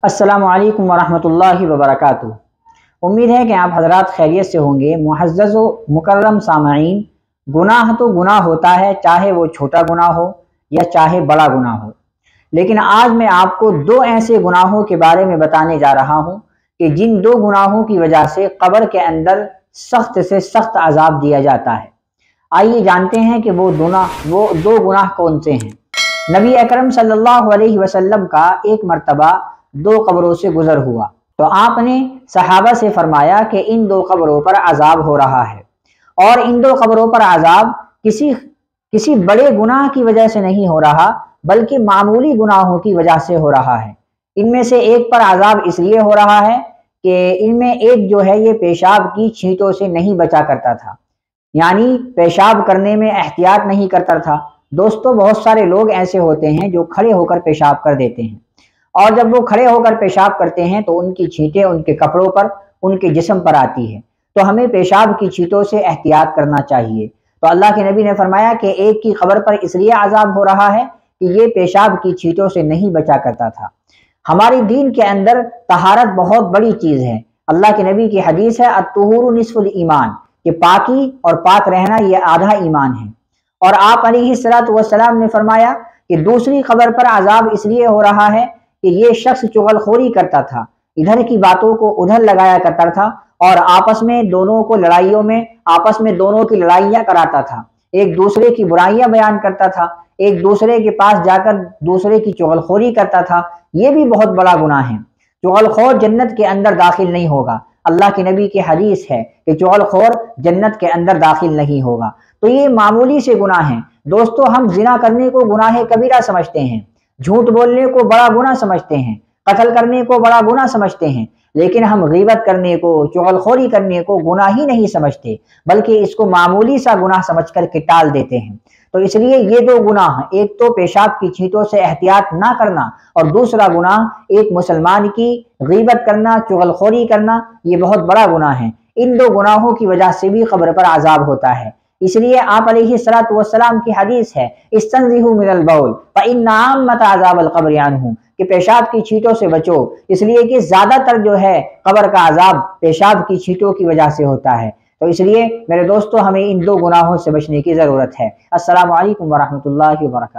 السلام علیکم ورحمۃ اللہ وبرکاتہ۔ امید ہے کہ آپ حضرات خیریت سے ہوں گے۔ معزز و مکرم سامعین، گناہ تو گناہ ہوتا ہے، چاہے وہ چھوٹا گناہ ہو یا چاہے بڑا گناہ ہو، لیکن آج میں آپ کو دو ایسے گناہوں کے بارے میں بتانے جا رہا ہوں کہ جن دو گناہوں کی وجہ سے قبر کے اندر سخت سے سخت عذاب دیا جاتا ہے۔ آئیے جانتے ہیں کہ وہ دو گناہ کون سے ہیں۔ نبی اکرم صلی اللہ علیہ وسلم کا ایک مرتبہ دو قبروں سے گزر ہوا تو آپ نے صحابہ سے فرمایا کہ ان دو قبروں پر عذاب ہو رہا ہے، اور ان دو قبروں پر عذاب کسی بڑے گناہ کی وجہ سے نہیں ہو رہا، بلکہ معمولی گناہوں کی وجہ سے ہو رہا ہے۔ ان میں سے ایک پر عذاب اس لیے ہو رہا ہے کہ ان میں ایک جو ہے یہ پیشاب کی چھینٹوں سے نہیں بچا کرتا تھا، یعنی پیشاب کرنے میں احتیاط نہیں کرتا تھا۔ دوستو، بہت سارے لوگ ایسے ہوتے ہیں جو کھڑے ہو کر پیشاب کر دیتے ہیں، اور جب وہ کھڑے ہو کر پیشاب کرتے ہیں تو ان کی چھینٹیں ان کے کپڑوں پر، ان کے جسم پر آتی ہے، تو ہمیں پیشاب کی چھینٹوں سے احتیاط کرنا چاہیے۔ تو اللہ کے نبی نے فرمایا کہ ایک کی قبر پر اس لیے عذاب ہو رہا ہے کہ یہ پیشاب کی چھینٹوں سے نہیں بچا کرتا تھا۔ ہماری دین کے اندر طہارت بہت بڑی چیز ہے۔ اللہ کے نبی کی حدیث ہے الطہور نصف الایمان، کہ پاکی اور پاک رہنا یہ آدھا ایمان ہے۔ اور آپ علیہ الصلوۃ والسلام نے فرمایا کہ دوسری قبر پر عذاب اس لیے ہو رہا ہے کہ یہ شخص چغل خوری کرتا تھا، ادھر کی باتوں کو ادھر لگایا کرتا تھا، اور آپس میں دونوں کی لڑائیاں کراتا تھا، ایک دوسرے کی برائیاں بیان کرتا تھا، ایک دوسرے کے پاس جا کر دوسرے کی چغل خوری کرتا تھا۔ یہ بھی بہت بڑا گناہ ہے۔ چغل خور جنت کے اندر داخل نہیں ہوگا۔ اللہ کے نبی کی حدیث ہے کہ چغل خور جنت کے اندر داخل نہیں ہوگا۔ تو یہ معمولی سے گناہ ہیں۔ دوستو، ہم زنا کرنے کو گناہ کبیرہ سمجھتے ہیں، جھوٹ بولنے کو بڑا گناہ سمجھتے ہیں، قتل کرنے کو بڑا گناہ سمجھتے ہیں، لیکن ہم غیبت کرنے کو، چغل خوری کرنے کو گناہ ہی نہیں سمجھتے، بلکہ اس کو معمولی سا گناہ سمجھ کر کے ٹال دیتے ہیں۔ تو اس لیے یہ دو گناہ، ایک تو پیشاب کی چھینٹوں سے احتیاط نہ کرنا، اور دوسرا گناہ ایک مسلمان کی غیبت کرنا، چغل خوری کرنا، یہ بہت بڑا گناہ ہے۔ ان دو گناہوں کی وجہ سے بھی قبر پر عذاب ہوتا ہے۔ اس لیے آپ علیہ الصلوۃ والسلام کی حدیث ہے استنزہوا من البول فإن عامۃ عذاب القبر عنہ، کہ پیشاب کی چھینٹوں سے بچو، اس لیے کہ زیادہ تر جو ہے قبر کا عذاب پیشاب کی چھینٹوں کی وجہ سے ہوتا ہے۔ تو اس لیے میرے دوستو، ہمیں ان دو گناہوں سے بچنے کی ضرورت ہے۔ السلام علیکم ورحمۃ اللہ وبرکاتہ۔